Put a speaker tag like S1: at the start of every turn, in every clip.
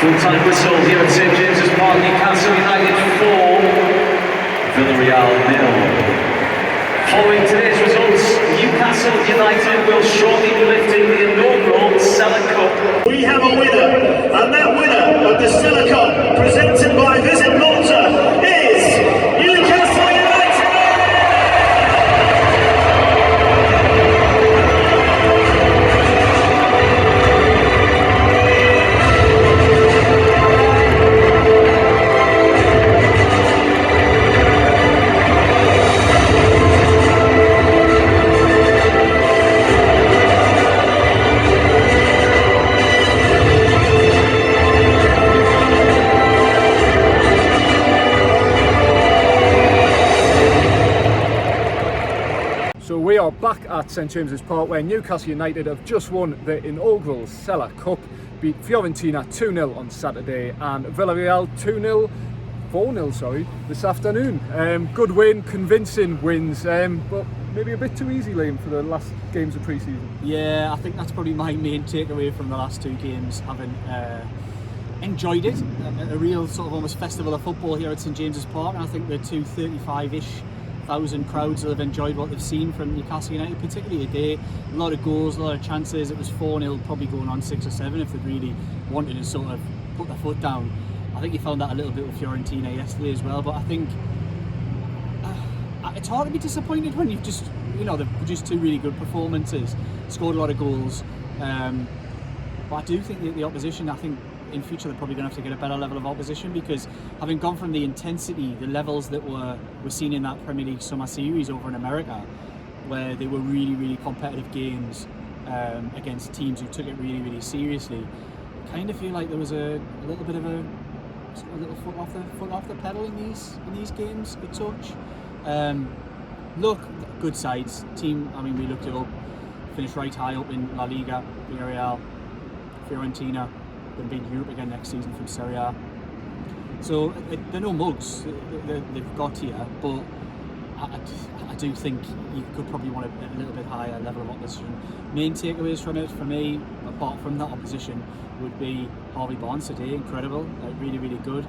S1: Full-time whistle here at St James's Park. Newcastle United 4, Villarreal 0. Following today's results, Newcastle United will shortly be lifting the inaugural Sela Cup.
S2: We have a winner, and that winner of the Sela Cup, presented by Visit Malta, is Newcastle United!
S3: So we are back at St James's Park where Newcastle United have just won the inaugural Sela Cup, beat Fiorentina 2-0 on Saturday and Villarreal 4-0 this afternoon. Good win, convincing wins, but maybe a bit too easy, Liam, for the last games of pre-season.
S4: Yeah, I think that's probably my main takeaway from the last two games, having enjoyed it. A real sort of almost festival of football here at St James's Park, and I think the 235-ish thousand crowds will have enjoyed what they've seen from Newcastle United, particularly today. A lot of goals, a lot of chances. It was 4-0, probably going on 6 or 7 if they really wanted to sort of put their foot down. I think you found that a little bit with Fiorentina yesterday as well, but I think it's hard to be disappointed when you've just, they've produced two really good performances, scored a lot of goals. But I do think that the opposition, I think in future they're probably going to have to get a better level of opposition, because having gone from the intensity, the levels that were seen in that Premier League summer series over in America, where they were really, really competitive games against teams who took it really, really seriously, I kind of feel like there was a little bit of a little foot off the pedal in these games a touch. Look, good sides. Team, we looked it up, finished right high up in La Liga, Villarreal, Fiorentina, going to be in Europe again next season from Serie A. So they're no mugs, they've got here, but I do think you could probably want a little bit higher level of opposition. Main takeaways from it, for me, apart from that opposition, would be Harvey Barnes today. Incredible, really, really good.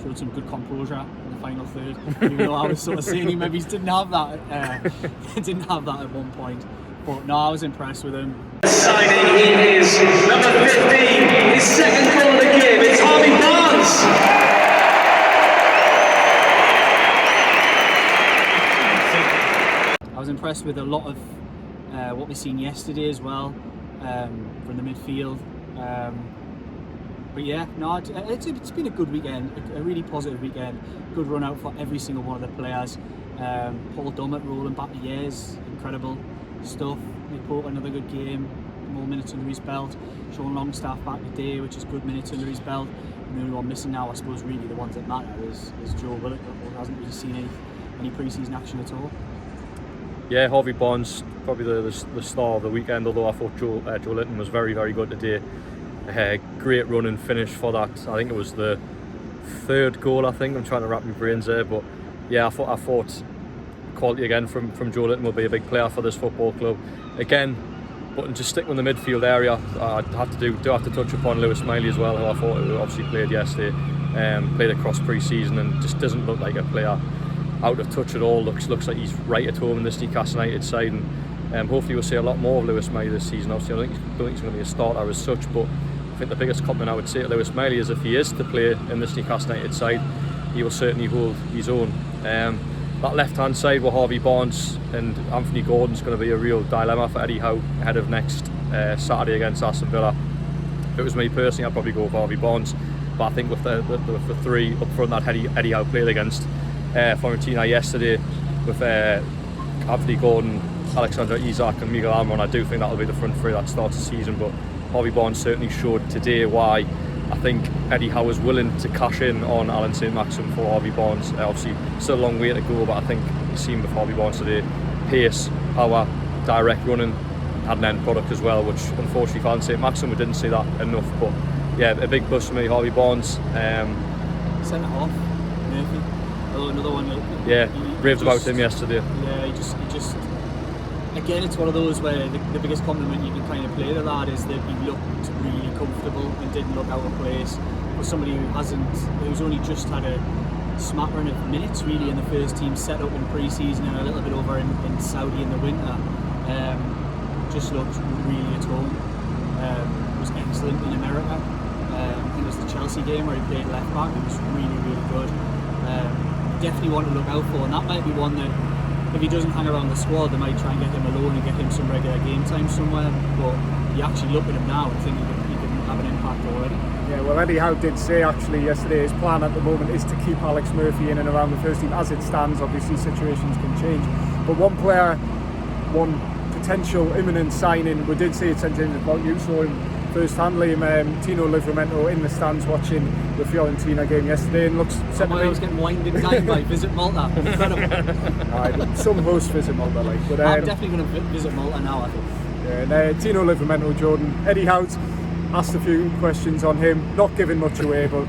S4: Showed some good composure in the final third. Even though I was sort of saying he maybe didn't have that at one point. But no, I was impressed with him.
S1: Signing, he is number 15, his second goal of the game. It's Harvey Barnes.
S4: I was impressed with a lot of what we've seen yesterday as well from the midfield. But yeah, no, it's been a good weekend, a really positive weekend. Good run out for every single one of the players. Paul Dummett rolling back the years, incredible stuff. Nick Pope, another good game, more minutes under his belt. Sean Longstaff back today, which is good minutes under his belt. And the only one missing now, I suppose, really the ones that matter is Joe Willock, who hasn't really seen any pre-season action at all.
S5: Yeah, Harvey Barnes, probably the star of the weekend, although I thought Joe Linton was very, very good today. Great run and finish for that. I think it was the third goal, I'm trying to wrap my brains there, but yeah, I thought quality again from Joe Linton will be a big player for this football club. Again, but just sticking with the midfield area, I have to touch upon Lewis Miley as well, who I thought obviously played yesterday, played across pre-season and just doesn't look like a player out of touch at all. Looks like he's right at home in this Newcastle United side, and hopefully we'll see a lot more of Lewis Miley this season. Obviously, I don't think he's going to be a starter as such, but I think the biggest compliment I would say to Lewis Miley is if he is to play in this Newcastle United side, he will certainly hold his own. That left-hand side with Harvey Barnes and Anthony Gordon's going to be a real dilemma for Eddie Howe ahead of next Saturday against Aston Villa. If it was me personally, I'd probably go with Harvey Barnes, but I think with the three up front that Eddie Howe played against Fiorentina yesterday with Anthony Gordon, Alexander Isak and Miguel Almiron, I do think that'll be the front three that starts the season. But Harvey Barnes certainly showed today why I think Eddie Howe was willing to cash in on Alan St-Maxim for Harvey Barnes. Obviously still a long way to go, but I think you've seen with Harvey Barnes today, pace, power, direct running and then product as well, which unfortunately for Alan St-Maxim we didn't see that enough. But yeah, a big plus for me, Harvey Barnes.
S4: Centre half, Murphy. Oh, another one.
S5: Yeah, raved about him yesterday.
S4: Yeah, he just again, it's one of those where the biggest compliment you can kind of play to that is that he looked really comfortable and didn't look out of place. for somebody who's only just had a smattering of minutes really in the first team set up in pre-season and a little bit over in Saudi in the winter, just looked really at home. Was excellent in America. I think it was the Chelsea game where he played left back. He was really, really good. Definitely one to look out for, and that might be one that if he doesn't hang around the squad, they might try and get him alone and get him some regular game time somewhere. But you actually look at him now and think he can have an impact already.
S3: Yeah, well, Eddie Howe did say actually yesterday his plan at the moment is to keep Alex Murphy in and around the first team as it stands. Obviously, situations can change. But one player, one potential imminent signing, we did say at St James's Park, you saw him first hand, Liam, Tino Livramento in the stands watching the Fiorentina game yesterday and looks set to be...
S4: I was getting winded down by Visit Malta. Incredible.
S3: Some hosts visit Malta, like. But,
S4: I'm definitely going to visit Malta now, I think.
S3: Yeah, and Tino Livramento, Jordan, Eddie Howe asked a few questions on him, not giving much away, but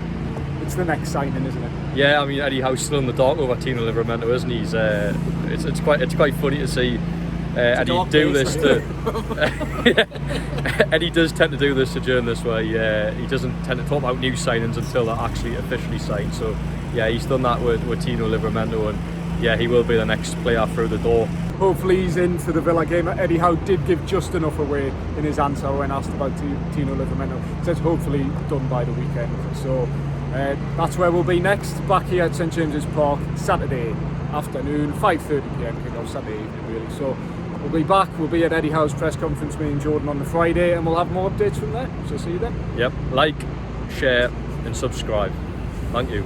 S3: it's the next signing, isn't it?
S5: Yeah, I mean, Eddie Howe's still in the dark over Tino Livramento, isn't he? He's, it's quite funny to see Eddie do this to... Eddie does tend to do this to journalists where he doesn't tend to talk about new signings until they're actually officially signed. So yeah, he's done that with Tino Livramento, and yeah, he will be the next player through the door.
S3: Hopefully he's in for the Villa game. Eddie Howe did give just enough away in his answer when asked about Tino Livramento. He says hopefully done by the weekend. So that's where we'll be next, back here at St James's Park, Saturday afternoon, 5:30pm kick-off, Saturday evening really. So we'll be back, we'll be at Eddie Howe's press conference, me and Jordan, on the Friday, and we'll have more updates from there. So see you then.
S5: Yep, like, share and subscribe. Thank you.